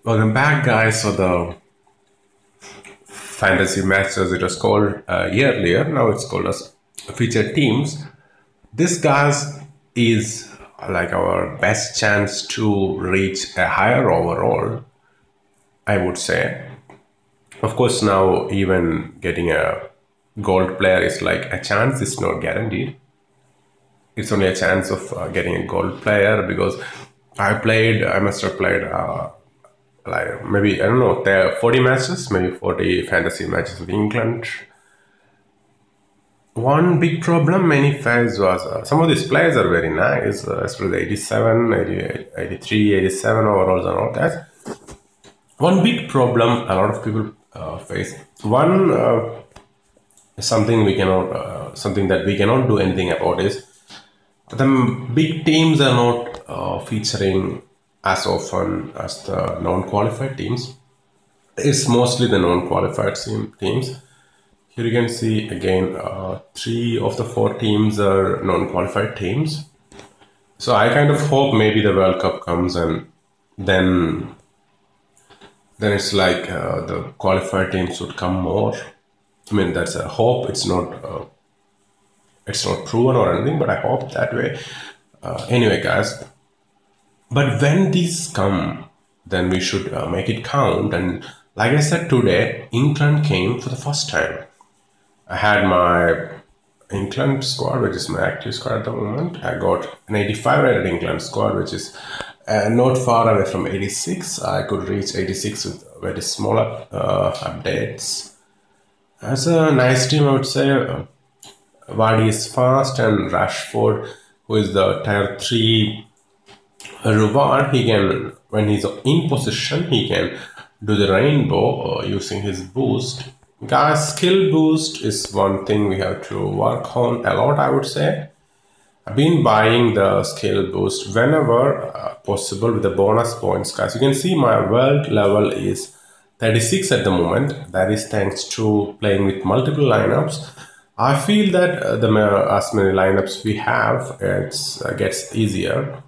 Welcome back, guys. So the fantasy match, as it was called earlier, now it's called as featured teams. This, guys, is like our best chance to reach a higher overall, I would say. Of course, now even getting a gold player is like a chance. It's not guaranteed. It's only a chance of getting a gold player because I must have played like maybe I don't know, there are 40 matches, maybe 40 fantasy matches with England. One big problem many fans was some of these players are very nice, especially the 87, 88, 83, 87 overalls and all that. One big problem a lot of people face. One something we cannot, something that we cannot do anything about is the big teams are not featuring as often as the non-qualified teams. It's mostly the non-qualified teams. Here you can see again, three of the four teams are non-qualified teams. So I kind of hope maybe the World Cup comes and then it's like the qualified teams would come more. I mean that's a hope. It's not proven or anything, but I hope that way. Anyway, guys. But when these come, then we should make it count. And like I said today, England came for the first time. I had my England squad, which is my active squad at the moment. I got an 85 rated England squad, which is not far away from 86. I could reach 86 with very small updates. That's a nice team, I would say. Vardy is fast, and Rashford, who is the tier 3 reward, he can, when he's in position, he can do the rainbow using his boost. Guys, skill boost is one thing we have to work on a lot, I would say. I've been buying the skill boost whenever possible with the bonus points, guys. You can see my world level is 36 at the moment. That is thanks to playing with multiple lineups. I feel that as many lineups we have, it gets easier.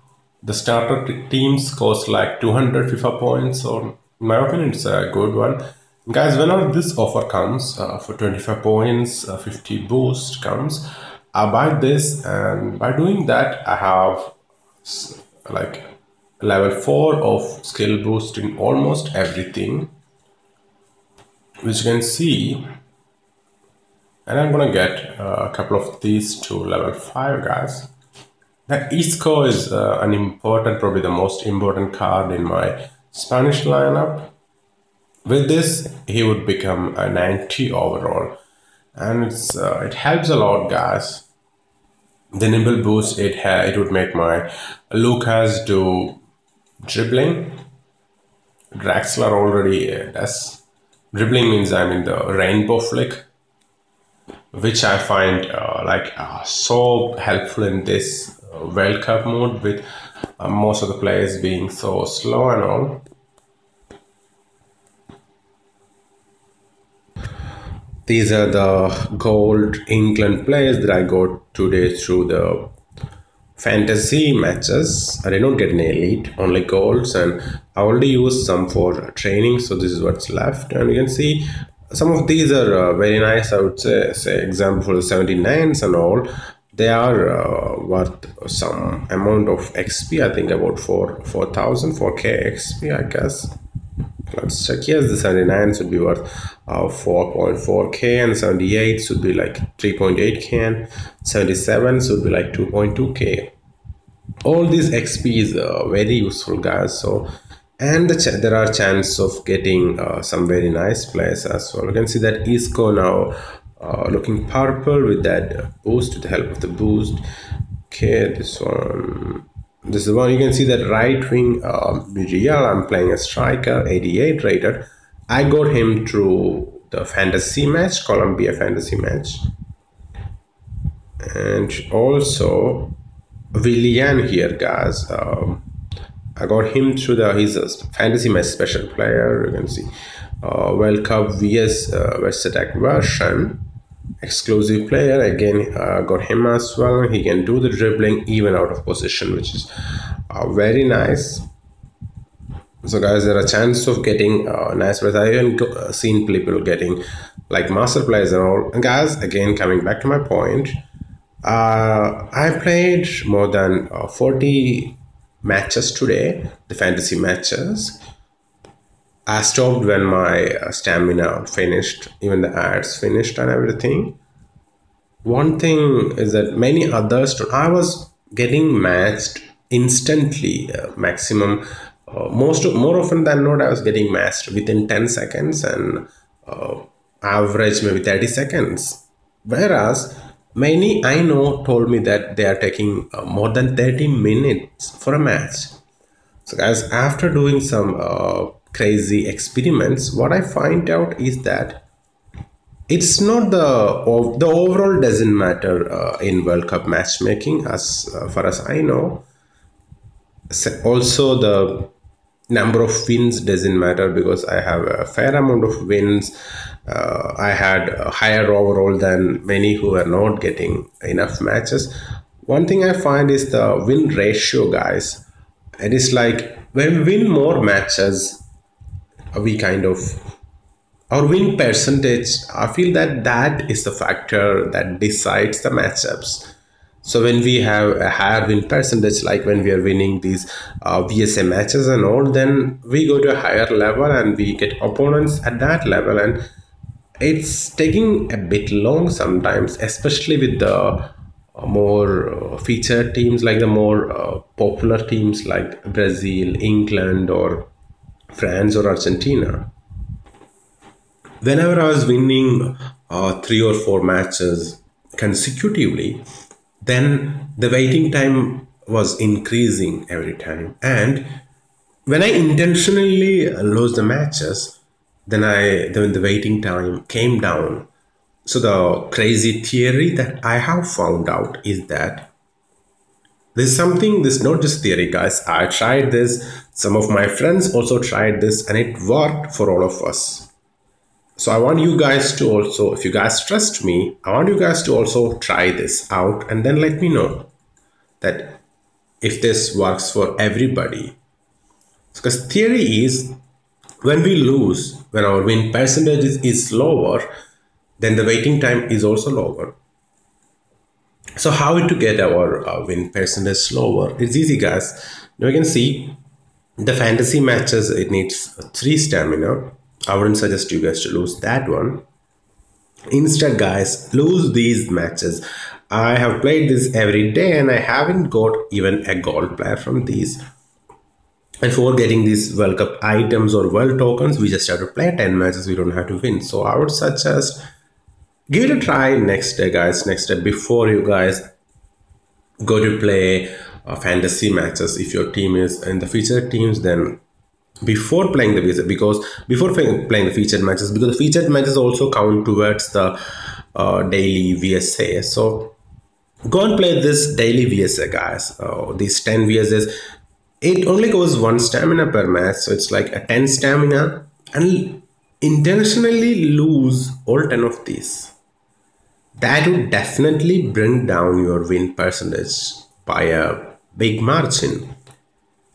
The starter teams cost like 200 FIFA points, so in my opinion, it's a good one. Guys, whenever this offer comes for 25 points, 50 boost comes, I buy this, and by doing that, I have like level 4 of skill boost in almost everything, which you can see. And I'm gonna get a couple of these to level 5, guys. The Isco is an important, probably the most important card in my Spanish lineup. With this, he would become a 90 overall, and it helps a lot, guys. The nimble boost, it would make my Lucas do dribbling. Draxler already does. Dribbling means I'm in the rainbow flick, which I find so helpful in this World Cup mode with most of the players being so slow and all. These are the gold England players that I got today through the fantasy matches. I did not get an elite, only golds, and I already used some for training, so this is what's left. And you can see some of these are very nice, I would say example for the 79s and all. They are worth some amount of XP, I think about 4,000, 4K XP, I guess. Let's check. Yes, the 79 should be worth 4.4K, and 78 should be like 3.8K, and 77 should be like 2.2K. All these XP is very useful, guys. So, and there are chances of getting some very nice players as well. You can see that Isco now looking purple with that boost, with the help of the boost. Okay, this one. This is one. You can see that right wing Real. I'm playing a striker, 88 rated. I got him through the fantasy match, Colombia fantasy match, and also Willian here, guys. I got him through he's a fantasy match special player. You can see World Cup VS West Attack version. Exclusive player again, got him as well. He can do the dribbling even out of position, which is very nice. So guys, there are chances of getting nice players. I even seen people getting like master players and all. And guys, again coming back to my point, I played more than 40 matches today, the fantasy matches. I stopped when my stamina finished, even the ads finished and everything. One thing is that many others, I was getting matched instantly, maximum. More often than not, I was getting matched within 10 seconds and average maybe 30 seconds. Whereas many I know told me that they are taking more than 30 minutes for a match. So, guys, after doing some crazy experiments, what I find out is that it's not the overall doesn't matter in World Cup matchmaking as far as I know. Also, the number of wins doesn't matter because I have a fair amount of wins. I had a higher overall than many who are not getting enough matches. One thing I find is the win ratio, guys. It is like when we win more matches, we kind of our win percentage. I feel that that is the factor that decides the matchups. So when we have a higher win percentage, like when we are winning these VSA matches and all, then we go to a higher level and we get opponents at that level, and it's taking a bit long sometimes, especially with the more featured teams, like the more popular teams like Brazil, England, or France or Argentina. Whenever I was winning 3 or 4 matches consecutively, then the waiting time was increasing every time. And when I intentionally lose the matches, then the waiting time came down. So the crazy theory that I have found out is that this is not just theory, guys. I tried this. Some of my friends also tried this, and it worked for all of us. So I want you guys to also, if you guys trust me, I want you guys to also try this out and then let me know that if this works for everybody. Because theory is when we lose, when our win percentage is lower, then the waiting time is also lower. So how to get our win percentage lower? It's easy, guys. Now you can see the fantasy matches, it needs 3 stamina. I wouldn't suggest you guys to lose that one. Instead, guys, lose these matches. I have played this every day and I haven't got even a gold player from these. And for getting these World Cup items or world tokens, we just have to play 10 matches. We don't have to win. So I would suggest give it a try next day, guys. Next day, before you guys go to play fantasy matches. If your team is in the featured teams, then before playing the featured, because before playing the featured matches, because the featured matches also count towards the daily VSA. So go and play this daily VSA, guys. These 10 VSAs, it only goes 1 stamina per match, so it's like a 10 stamina, and intentionally lose all 10 of these. That would definitely bring down your win percentage by a big margin.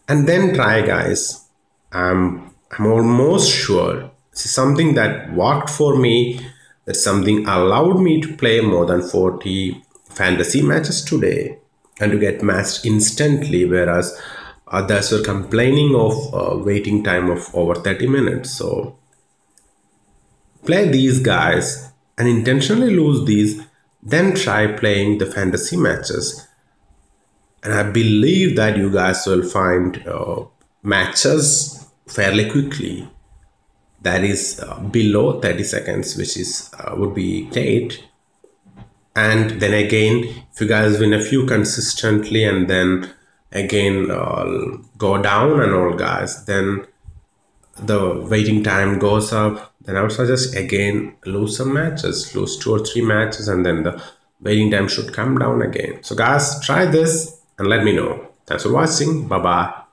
And then try, guys. I'm almost sure this is something that worked for me. That's something allowed me to play more than 40 fantasy matches today and to get matched instantly, whereas others were complaining of waiting time of over 30 minutes. So play these, guys, and intentionally lose these, then try playing the fantasy matches. And I believe that you guys will find matches fairly quickly. That is below 30 seconds, which is would be great. And then again, if you guys win a few consistently and then again go down and all, guys, then the waiting time goes up. Then I would suggest again lose some matches, lose 2 or 3 matches, and then the waiting time should come down again. So guys, try this and let me know. Thanks for watching. Bye bye.